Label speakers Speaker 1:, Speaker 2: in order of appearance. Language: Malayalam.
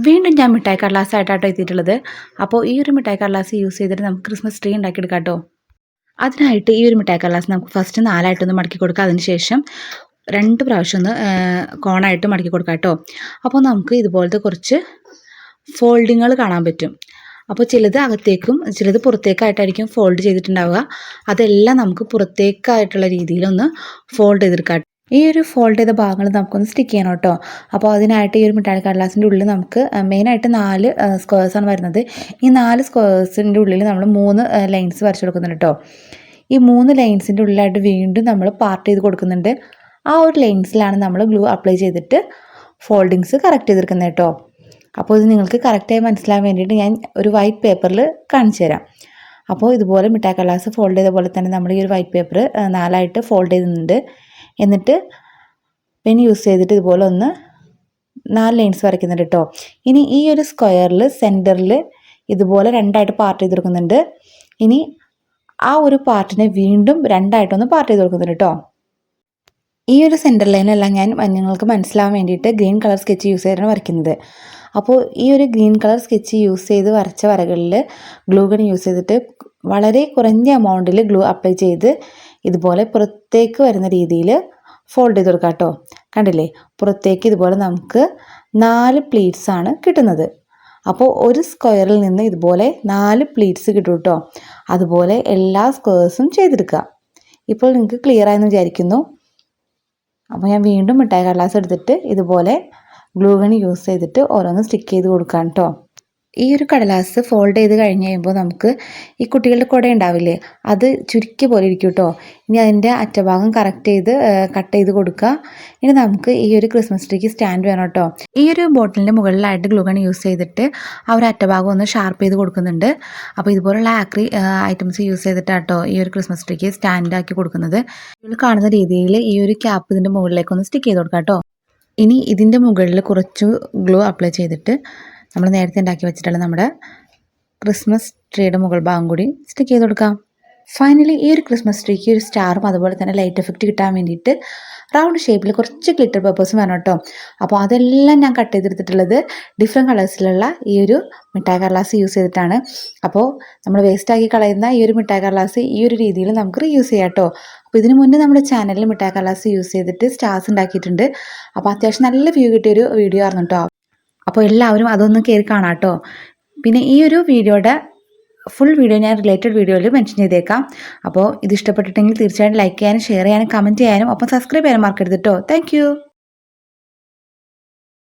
Speaker 1: വീണ്ടും ഞാൻ മിഠായി കടലാസായിട്ടാട്ടോ എത്തിയിട്ടുള്ളത്. അപ്പോൾ ഈ ഒരു മിഠായി കടലാസ് യൂസ് ചെയ്തിട്ട് നമുക്ക് ക്രിസ്മസ് ട്രീ ഉണ്ടാക്കിയെടുക്കാം കേട്ടോ. അതിനായിട്ട് ഈ ഒരു മിഠായി കടലാസ് നമുക്ക് ഫസ്റ്റ് 4ആയിട്ടൊന്ന് മടക്കി കൊടുക്കുക. അതിന് ശേഷം 2 പ്രാവശ്യം ഒന്ന് കോണായിട്ട് മടക്കി കൊടുക്കാം കേട്ടോ. അപ്പോൾ നമുക്ക് ഇതുപോലത്തെ കുറച്ച് ഫോൾഡിങ്ങുകൾ കാണാൻ പറ്റും. അപ്പോൾ ചിലത് അകത്തേക്കും ചിലത് പുറത്തേക്കായിട്ടായിരിക്കും ഫോൾഡ് ചെയ്തിട്ടുണ്ടാവുക. അതെല്ലാം നമുക്ക് പുറത്തേക്കായിട്ടുള്ള രീതിയിലൊന്ന് ഫോൾഡ് ചെയ്തെടുക്കാം. ഈ ഒരു ഫോൾഡ് ചെയ്ത ഭാഗങ്ങൾ നമുക്കൊന്ന് സ്റ്റിക്ക് ചെയ്യണം കേട്ടോ. അപ്പോൾ അതിനായിട്ട് ഈ ഒരു മിഠായി കടലാസിൻ്റെ ഉള്ളിൽ നമുക്ക് മെയിനായിട്ട് 4 സ്ക്വയർസാണ് വരുന്നത്. ഈ 4 സ്ക്വയർസിൻ്റെ ഉള്ളിൽ നമ്മൾ 3 ലൈൻസ് വരച്ച് കൊടുക്കുന്നുണ്ട് കേട്ടോ. ഈ 3 ലൈൻസിൻ്റെ ഉള്ളിലായിട്ട് വീണ്ടും നമ്മൾ പാർട്ട് ചെയ്ത് കൊടുക്കുന്നുണ്ട്. ആ ഒരു ലൈൻസിലാണ് നമ്മൾ ഗ്ലൂ അപ്ലൈ ചെയ്തിട്ട് ഫോൾഡിങ്സ് കറക്റ്റ് ചെയ്തെടുക്കുന്നത് കേട്ടോ. അപ്പോൾ ഇത് നിങ്ങൾക്ക് കറക്റ്റായി മനസ്സിലാകാൻ വേണ്ടിയിട്ട് ഞാൻ ഒരു വൈറ്റ് പേപ്പറിൽ കാണിച്ചു തരാം. അപ്പോൾ ഇതുപോലെ മിഠായി കടലാസ് ഫോൾഡ് ചെയ്ത പോലെ തന്നെ നമ്മൾ ഈ ഒരു വൈറ്റ് പേപ്പർ 4ആയിട്ട് ഫോൾഡ് ചെയ്യുന്നുണ്ട്. എന്നിട്ട് പെൻ യൂസ് ചെയ്തിട്ട് ഇതുപോലെ ഒന്ന് 4 ലൈൻസ് വരയ്ക്കുന്നുണ്ട് കേട്ടോ. ഇനി ഈ ഒരു സ്ക്വയറിൽ സെൻറ്ററിൽ ഇതുപോലെ 2ആയിട്ട് പാർട്ട് ചെയ്ത് കൊടുക്കുന്നുണ്ട്. ഇനി ആ ഒരു പാർട്ടിനെ വീണ്ടും 2ആയിട്ടൊന്ന് പാർട്ട് ചെയ്ത് കൊടുക്കുന്നുണ്ട് കേട്ടോ. ഈ ഒരു സെൻറ്റർ ലൈനെല്ലാം ഞാൻ നിങ്ങൾക്ക് മനസ്സിലാവാൻ വേണ്ടിയിട്ട് ഗ്രീൻ കളർ സ്കെച്ച് യൂസ് ചെയ്താണ് വരയ്ക്കുന്നത്. അപ്പോൾ ഈ ഒരു ഗ്രീൻ കളർ സ്കെച്ച് യൂസ് ചെയ്ത് വരച്ച വരകളിൽ ഗ്ലൂ ഗൺ യൂസ് ചെയ്തിട്ട് വളരെ കുറഞ്ഞ എമൗണ്ടിൽ ഗ്ലൂ അപ്ലൈ ചെയ്ത് ഇതുപോലെ പുറത്തേക്ക് വരുന്ന രീതിയിൽ ഫോൾഡ് ചെയ്ത് കൊടുക്കാം കേട്ടോ. കണ്ടില്ലേ, പുറത്തേക്ക് ഇതുപോലെ നമുക്ക് 4 പ്ലീറ്റ്സ് ആണ് കിട്ടുന്നത്. അപ്പോൾ ഒരു സ്ക്വയറിൽ നിന്ന് ഇതുപോലെ 4 പ്ലീറ്റ്സ് കിട്ടും കേട്ടോ. അതുപോലെ എല്ലാ സ്ക്വയർസും ചെയ്തെടുക്കുക. ഇപ്പോൾ നിങ്ങൾക്ക് ക്ലിയർ ആയെന്ന് വിചാരിക്കുന്നു. അപ്പോൾ ഞാൻ വീണ്ടും മിഠായി കടലാസ് എടുത്തിട്ട് ഇതുപോലെ ഗ്ലൂ ഗൺ യൂസ് ചെയ്തിട്ട് ഓരോന്ന് സ്റ്റിക്ക് ചെയ്ത് കൊടുക്കാം കേട്ടോ. ഈ ഒരു കടലാസ് ഫോൾഡ് ചെയ്ത് കഴിഞ്ഞ് കഴിയുമ്പോൾ നമുക്ക് ഈ കുട്ടികളുടെ കുട ഉണ്ടാവില്ലേ, അത് ചുരുക്കി പോലെ ഇരിക്കും കേട്ടോ. ഇനി അതിൻ്റെ അറ്റഭാഗം കട്ട് ചെയ്ത് കൊടുക്കുക. ഇനി നമുക്ക് ഈ ഒരു ക്രിസ്മസ് ട്രീക്ക് സ്റ്റാൻഡ് വേണം കേട്ടോ. ഈ ഒരു ബോട്ടിലിൻ്റെ മുകളിലായിട്ട് ഗ്ലൂ ഗൺ യൂസ് ചെയ്തിട്ട് ആ ഒരു അറ്റഭാഗം ഒന്ന് ഷാർപ്പ് ചെയ്ത് കൊടുക്കുന്നുണ്ട്. അപ്പോൾ ഇതുപോലുള്ള ആക്രി ഐറ്റംസ് യൂസ് ചെയ്തിട്ടാണ് കേട്ടോ ഈ ഒരു ക്രിസ്മസ് ട്രീക്ക് സ്റ്റാൻഡ് ആക്കി കൊടുക്കുന്നത്. ഇതിൽ കാണുന്ന രീതിയിൽ ഈ ഒരു ക്യാപ്പ് ഇതിൻ്റെ മുകളിലേക്ക് ഒന്ന് സ്റ്റിക്ക് ചെയ്ത് കൊടുക്കാം കേട്ടോ. ഇനി ഇതിൻ്റെ മുകളിൽ കുറച്ച് ഗ്ലൂ അപ്ലൈ ചെയ്തിട്ട് നമ്മൾ നേരത്തെ ഉണ്ടാക്കി വെച്ചിട്ടുള്ള നമ്മുടെ ക്രിസ്മസ് ട്രീയുടെ മുകൾ ഭാഗം കൂടി സ്റ്റിക്ക് ചെയ്ത് കൊടുക്കാം. ഫൈനലി ഈ ഒരു ക്രിസ്മസ് ട്രീക്ക് ഒരു സ്റ്റാറും അതുപോലെ തന്നെ ലൈറ്റ് എഫക്റ്റ് കിട്ടാൻ വേണ്ടിയിട്ട് റൗണ്ട് ഷേപ്പിൽ കുറച്ച് ഗ്ലിറ്റർ പേപ്പേഴ്സും വേണം കേട്ടോ. അപ്പോൾ അതെല്ലാം ഞാൻ കട്ട് ചെയ്തെടുത്തിട്ടുള്ളത് ഡിഫറെൻറ്റ് കളേഴ്സിലുള്ള ഈ ഒരു മിഠായി കടലാസ് യൂസ് ചെയ്തിട്ടാണ്. അപ്പോൾ നമ്മൾ വേസ്റ്റാക്കി കളയുന്ന ഈ ഒരു മിഠായി കടലാസ് ഈ ഒരു രീതിയിൽ നമുക്ക് റീയൂസ് ചെയ്യാം കേട്ടോ. അപ്പോൾ ഇതിന് മുന്നേ നമ്മുടെ ചാനലിൽ മിഠായി കടലാസ് യൂസ് ചെയ്തിട്ട് സ്റ്റാർസ് ഉണ്ടാക്കിയിട്ടുണ്ട്. അപ്പോൾ അത്യാവശ്യം നല്ല വ്യൂ കിട്ടിയൊരു വീഡിയോ ആയിരുന്നു കേട്ടോ. അപ്പോൾ എല്ലാവരും അതൊന്ന് കയറി കാണാം കേട്ടോ. പിന്നെ ഈ ഒരു വീഡിയോയുടെ ഫുൾ വീഡിയോ ഞാൻ റിലേറ്റഡ് വീഡിയോയിൽ മെൻഷൻ ചെയ്തേക്കാം. അപ്പോൾ ഇത് ഇഷ്ടപ്പെട്ടിട്ടെങ്കിൽ തീർച്ചയായിട്ടും ലൈക്ക് ചെയ്യാനും ഷെയർ ചെയ്യാനും കമൻറ്റ് ചെയ്യാനും ഒപ്പം സബ്സ്ക്രൈബ് ചെയ്യാനും മറക്കരുത് കേട്ടോ. താങ്ക്